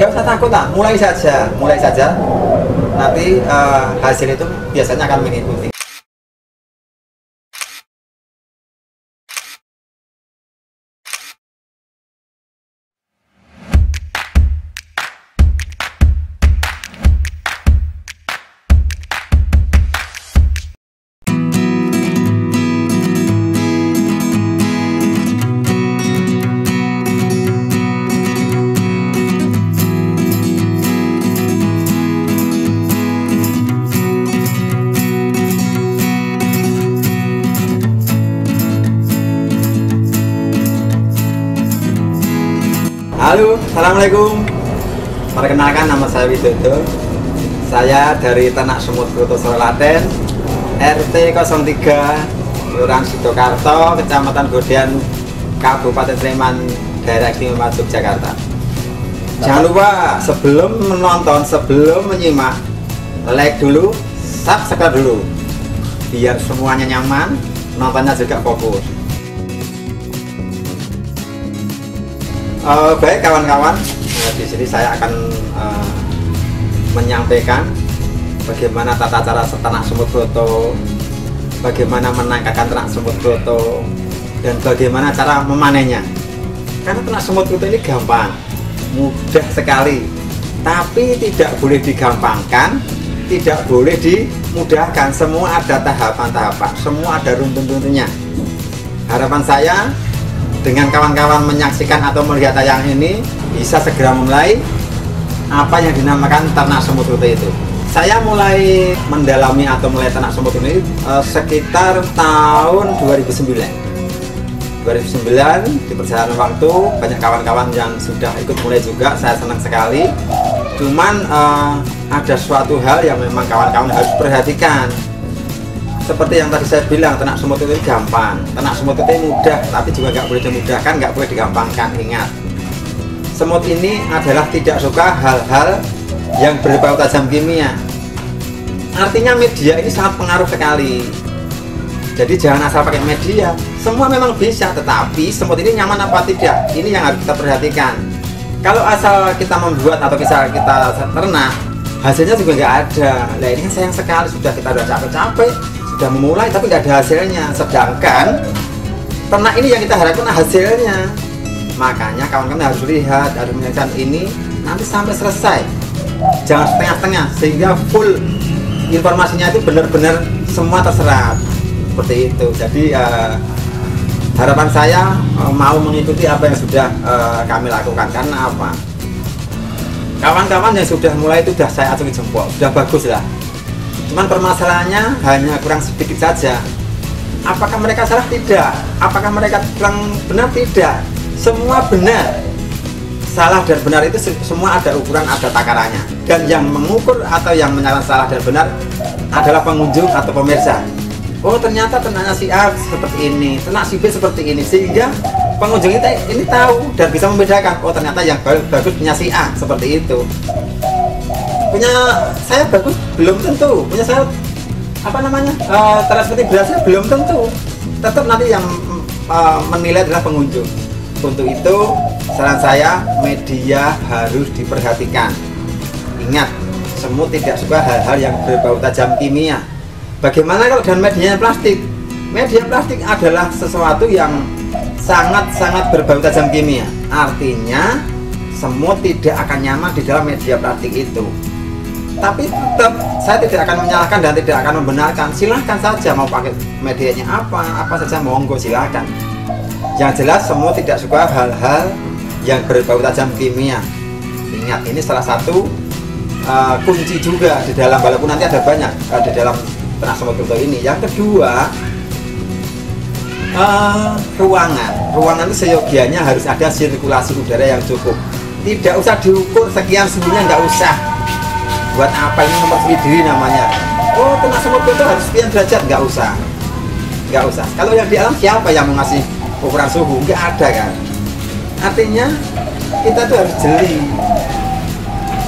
nggak usah takut lah, mulai saja. Nanti hasil itu biasanya akan mengikuti. Halo, assalamualaikum. Perkenalkan, nama saya Widodo. Saya dari Ternak Semut Broto Soroklaten, RT 03, Kelurahan Sidokarto, Kecamatan Godean, Kabupaten Sleman, Daerah Istimewa Yogyakarta. Jangan lupa sebelum menonton, sebelum menyimak, like dulu, subscribe dulu, biar semuanya nyaman, nontonnya juga fokus. Baik kawan-kawan, di sini saya akan menyampaikan bagaimana tata cara ternak semut broto, bagaimana menangkapkan ternak semut broto, dan bagaimana cara memanennya. Karena ternak semut broto ini gampang, mudah sekali, tapi tidak boleh digampangkan, tidak boleh dimudahkan. Semua ada tahapan-tahapan, semua ada runtun-runtunnya. Harapan saya, dengan kawan-kawan menyaksikan atau melihat tayang ini, bisa segera mulai apa yang dinamakan ternak semut broto itu. Saya mulai mendalami atau mulai ternak semut ini sekitar tahun 2009. Di perjalanan waktu banyak kawan-kawan yang sudah ikut mulai juga. Saya senang sekali. Cuman ada suatu hal yang memang kawan-kawan harus perhatikan. Seperti yang tadi saya bilang, ternak semut itu gampang, ternak semut itu mudah, tapi juga nggak boleh dimudahkan, nggak boleh digampangkan. Ingat, semut ini adalah tidak suka hal-hal yang berbau tajam kimia. Artinya media ini sangat pengaruh sekali. Jadi jangan asal pakai media. Semua memang bisa, tetapi semut ini nyaman apa tidak, ini yang harus kita perhatikan. Kalau asal kita membuat atau kita ternak, hasilnya juga nggak ada. Nah ini kan sayang sekali, sudah kita udah capek-capek, sudah memulai tapi nggak ada hasilnya. Sedangkan ternak ini yang kita harapkan hasilnya. Makanya kawan-kawan harus lihat, harus menyaksikan ini nanti sampai selesai, jangan setengah-setengah, sehingga full informasinya itu benar-benar semua terserap seperti itu. Jadi harapan saya mau mengikuti apa yang sudah kami lakukan. Karena apa? Kawan-kawan yang sudah mulai itu sudah saya acungi jempol, sudah bagus lah. Cuman permasalahannya hanya kurang sedikit saja. Apakah mereka salah? Tidak. Apakah mereka kurang benar? Tidak. Semua benar. Salah dan benar itu semua ada ukuran, ada takarannya. Dan yang mengukur atau yang menyatakan salah dan benar adalah pengunjung atau pemirsa. Oh ternyata ternaknya si A seperti ini, ternak si B seperti ini, sehingga pengunjung ini tahu dan bisa membedakan. Oh ternyata yang bagus punya si A seperti itu. Punya saya bagus belum tentu, punya saya transkripsi belum tentu. Tetap nanti yang menilai adalah pengunjung. Untuk itu saran saya, media harus diperhatikan. Ingat, semut tidak suka hal-hal yang berbau tajam kimia. Bagaimana kalau dengan media plastik? Media plastik adalah sesuatu yang sangat-sangat berbau tajam kimia. Artinya semut tidak akan nyaman di dalam media plastik itu. Tapi tetap saya tidak akan menyalahkan dan tidak akan membenarkan. Silahkan saja mau pakai medianya apa saja, monggo silahkan. Yang jelas semut tidak suka hal-hal yang berbau tajam kimia. Ingat, ini salah satu kunci juga di dalam, walaupun nanti ada banyak di dalam ternak semut broto ini. Yang kedua, ruangan itu seyogianya harus ada sirkulasi udara yang cukup. Tidak usah diukur sekian suhunya, nggak usah. Buat apa ini mempersulit diri namanya? Oh ternak semut broto harus sekian derajat, nggak usah. Kalau yang di alam siapa yang mau ngasih ukuran suhu? Nggak ada kan. Artinya kita tuh harus jeli.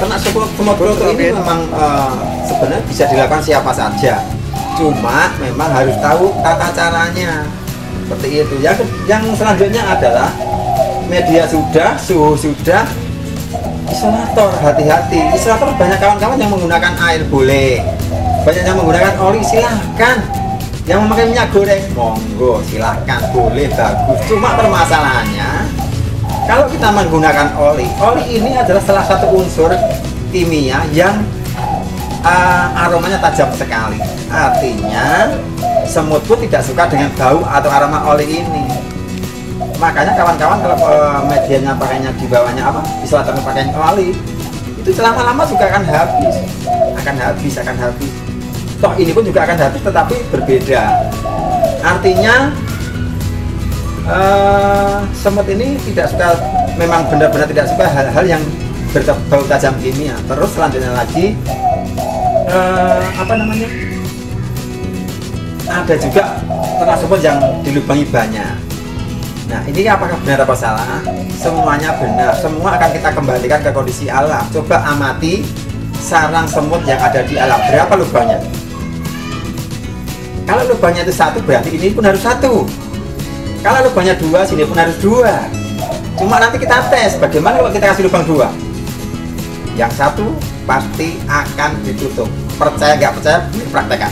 Ternak semut broto ini memang sebenarnya bisa dilakukan siapa saja. Cuma memang harus tahu tata caranya. Seperti itu. Yang selanjutnya adalah media sudah, suhu sudah, isolator, hati-hati. Isolator banyak kawan-kawan yang menggunakan air boleh, banyak yang menggunakan oli, silahkan. Yang memakai minyak goreng, monggo silahkan, boleh, bagus. Cuma permasalahannya, kalau kita menggunakan oli ini adalah salah satu unsur kimia yang aromanya tajam sekali. Artinya semut pun tidak suka dengan bau atau aroma oli ini. Makanya kawan-kawan kalau medianya pakainya di bawahnya apa, isolator pakai oli, itu lama-lama juga akan habis. Toh ini pun juga akan habis, tetapi berbeda. Artinya semut ini tidak suka, memang benar-benar tidak suka hal-hal yang berbau tajam kimia. Terus selanjutnya lagi ada juga ternak semut yang dilubangi banyak. Nah, ini apakah benar apa salah? Semuanya benar, semua akan kita kembalikan ke kondisi alam. Coba amati sarang semut yang ada di alam, berapa lubangnya? Kalau lubangnya itu 1, berarti ini pun harus 1. Kalau lubangnya 2, sini pun harus 2. Cuma nanti kita tes, bagaimana kalau kita kasih lubang 2? Yang 1 pasti akan ditutup. Percaya nggak percaya, praktekkan.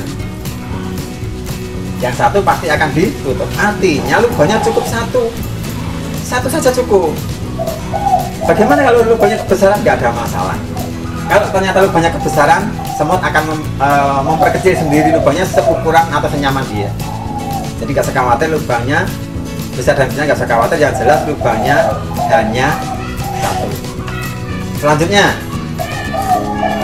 Yang 1 pasti akan ditutup. Artinya lubangnya cukup 1 saja cukup. Bagaimana kalau lubangnya kebesaran? Nggak ada masalah. Kalau ternyata lubangnya kebesaran, semut akan memperkecil sendiri lubangnya seukuran atau senyaman dia. Jadi nggak usah khawatir lubangnya besar dan kecil, nggak usah khawatir. Yang jelas lubangnya hanya 1. Selanjutnya,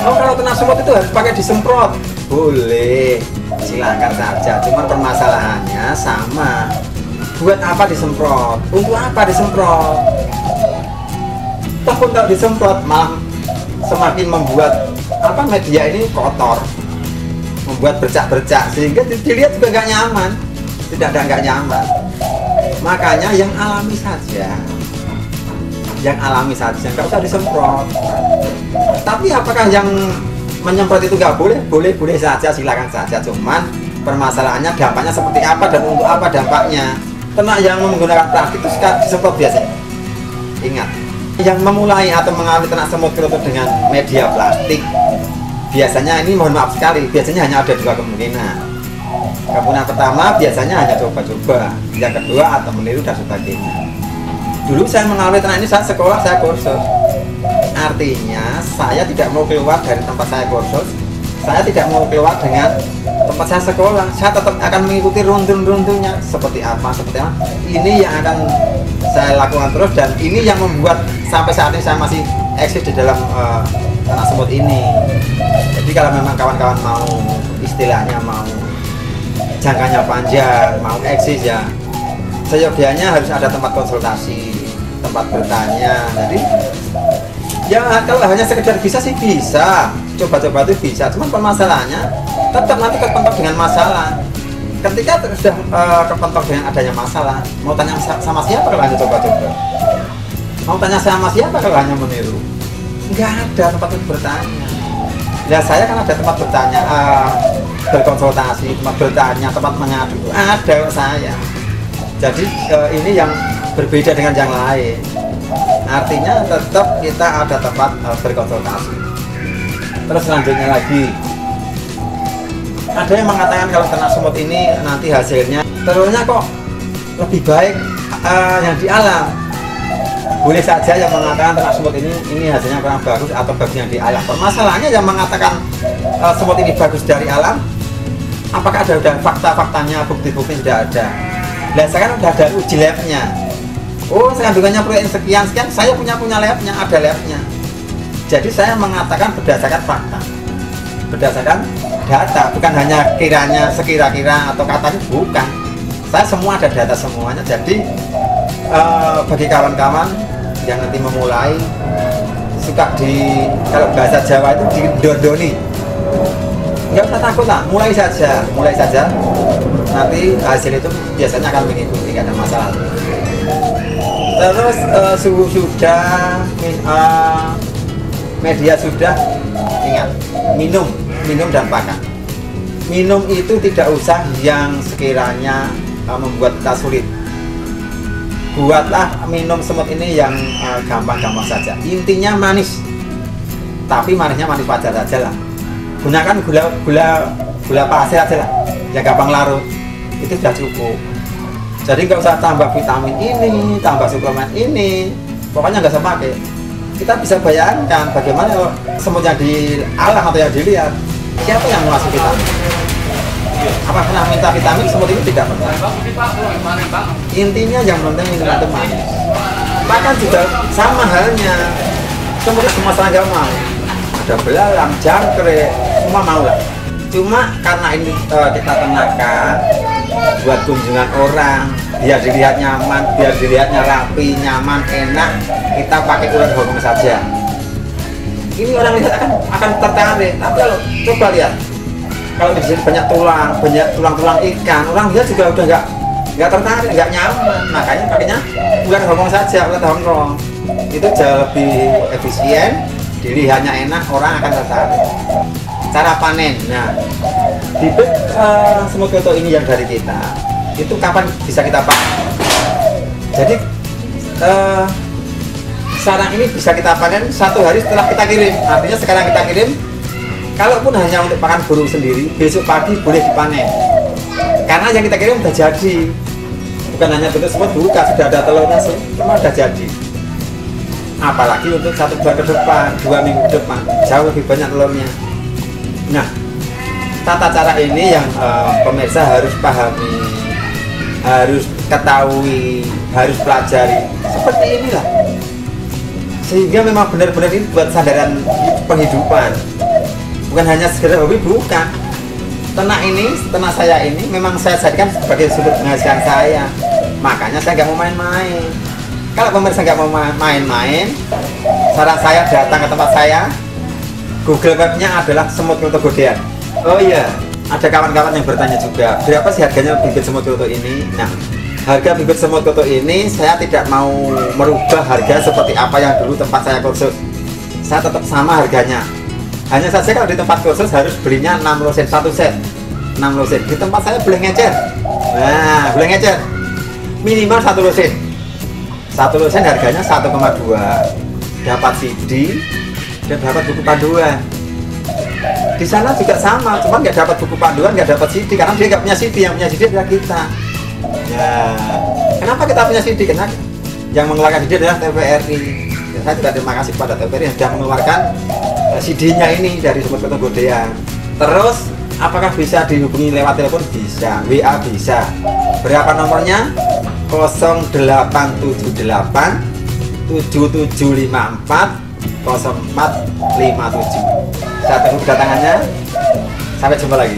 kalau ternak semut itu harus pakai disemprot, boleh, silahkan saja. Cuma permasalahannya sama, buat apa disemprot? Untuk apa disemprot? Toh kalau disemprot malah semakin membuat media ini kotor, membuat bercak-bercak, sehingga dilihat juga nggak nyaman, nggak nyaman. Makanya yang alami saja, nggak usah disemprot. Tapi apakah yang menyemprot itu nggak boleh? Boleh saja, silakan saja. Cuman permasalahannya dampaknya seperti apa dan untuk apa dampaknya. Ternak yang menggunakan plastik itu suka disemprot biasanya. Ingat, yang memulai atau mengalami ternak semut kerutu dengan media plastik, biasanya ini mohon maaf sekali, biasanya hanya ada 2 kemungkinan. Kemungkinan pertama biasanya hanya coba-coba, yang kedua atau meniru dan sebagainya. Dulu saya mengalami ternak ini saat sekolah saya kursus. Artinya saya tidak mau keluar dari tempat saya kursus, saya tidak mau keluar dengan tempat saya sekolah. Saya tetap akan mengikuti runtun-runtunnya seperti apa. Ini yang akan saya lakukan terus, dan ini yang membuat sampai saat ini saya masih eksis di dalam ternak semut ini. Jadi kalau memang kawan-kawan mau, istilahnya mau jangkanya panjang, mau eksis, ya seyogianya harus ada tempat konsultasi, tempat bertanya. Jadi ya kalau hanya sekedar bisa sih bisa, coba-coba itu bisa. Cuman permasalahannya tetap nanti kepentok dengan masalah. Ketika sudah kepentok dengan adanya masalah, mau tanya sama siapa kalau hanya coba-coba? Mau tanya sama siapa kalau hanya meniru? Nggak ada tempat untuk bertanya. Ya saya kan ada tempat bertanya, berkonsultasi, tempat bertanya, tempat mengadu, ada saya. Jadi ini yang berbeda dengan yang lain. Artinya tetap kita ada tempat berkonsultasi. Terus selanjutnya lagi, ada yang mengatakan kalau ternak semut ini nanti hasilnya telurnya kok lebih baik yang di alam. Boleh saja yang mengatakan ternak semut ini hasilnya kurang bagus atau bagus yang di alam. Permasalahannya yang mengatakan semut ini bagus dari alam, apakah ada fakta-faktanya, bukti-bukti? Tidak ada. Nah, saya kan udah ada uji labnya. Oh, kandungannya protein sekian, saya punya labnya, ada labnya. Jadi saya mengatakan berdasarkan fakta, berdasarkan data, bukan hanya sekira-kira atau katanya, bukan. Saya semua ada data semuanya. Jadi bagi kawan-kawan yang nanti memulai, suka kalau bahasa Jawa itu didondoni, nggak usah takut lah, mulai saja. Nanti hasil itu biasanya akan mengikuti, nggak ada masalah. Terus suhu sudah, media sudah, ingat, minum dan pakan. Minum itu tidak usah yang sekiranya membuat kita sulit. buatlah minum semut ini yang gampang-gampang saja. Intinya manis, tapi manisnya manis wajar saja lah. Gunakan gula pasir aja lah, yang gampang larut, itu sudah cukup. Jadi nggak usah tambah vitamin ini, tambah suplemen ini, pokoknya nggak usah pakai. Kita bisa bayangkan bagaimana kalau semut yang di alam atau yang dilihat, siapa yang mau masuk vitamin? Apa pernah minta vitamin? Semut itu tidak pernah. Intinya yang penting minuman itu manis. Bahkan juga sama halnya, semua serangga mau. Ada belalang, jangkrik, semua mau lah. Cuma karena ini kita kenakan buat kunjungan orang, biar dilihat nyaman, biar dilihatnya rapi, nyaman, enak, kita pakai ular hongkong saja. Ini orang lihat akan tertarik. Tapi kalau coba lihat, kalau di sini banyak tulang ikan, orang lihat juga udah nggak tertarik, nggak nyaman. Makanya pakainya ular hongkong saja, ular hongkong itu jauh lebih efisien, dilihatnya enak, orang akan tertarik. Cara panen, nah bibit semut kyoto ini yang dari kita itu kapan bisa kita panen? Jadi sarang ini bisa kita panen 1 hari setelah kita kirim. Artinya sekarang kita kirim, kalaupun hanya untuk makan burung sendiri, besok pagi boleh dipanen karena yang kita kirim sudah jadi. Bukan hanya bentuk semut, bukan, sudah ada telurnya, semua sudah jadi. Apalagi untuk 1 bulan ke depan, 2 minggu ke depan, jauh lebih banyak telurnya. Nah, tata cara ini yang pemirsa harus pahami, harus ketahui, harus pelajari. Seperti inilah, sehingga memang benar-benar ini buat sandaran penghidupan, bukan hanya sekedar hobi, bukan. Ternak saya ini memang saya jadikan sebagai sumber penghasilan saya. Makanya saya nggak mau main-main. Kalau pemirsa nggak mau main-main, saran saya datang ke tempat saya. Google Map-nya adalah semut kyoto godean. Oh iya, ada kawan-kawan yang bertanya juga, berapa sih harganya bibit semut kyoto ini? Nah, harga bibit semut kyoto ini saya tidak mau merubah harga seperti apa yang dulu tempat saya kursus. Saya tetap sama harganya. Hanya saja kalau di tempat kursus harus belinya 6 losen 1 set. 6 losen. Di tempat saya boleh ngecer. Nah, boleh ngecer. Minimal 1 losen. 1 losen harganya 1,2. Dapat CD dan dapat buku panduan. Di sana juga sama, cuma nggak dapat buku panduan, nggak dapat CD karena dia nggak punya CD. Yang punya CD adalah kita. Ya, kenapa kita punya CD? Karena yang mengeluarkan CD adalah TVRI. Ya, saya juga terima kasih kepada TVRI yang sudah mengeluarkan CD-nya ini dari semut kyoto godean. Terus, apakah bisa dihubungi lewat telepon? Bisa, WA bisa. Berapa nomornya? 0878 7754 0457. Saya tunggu kedatangannya. Sampai jumpa lagi.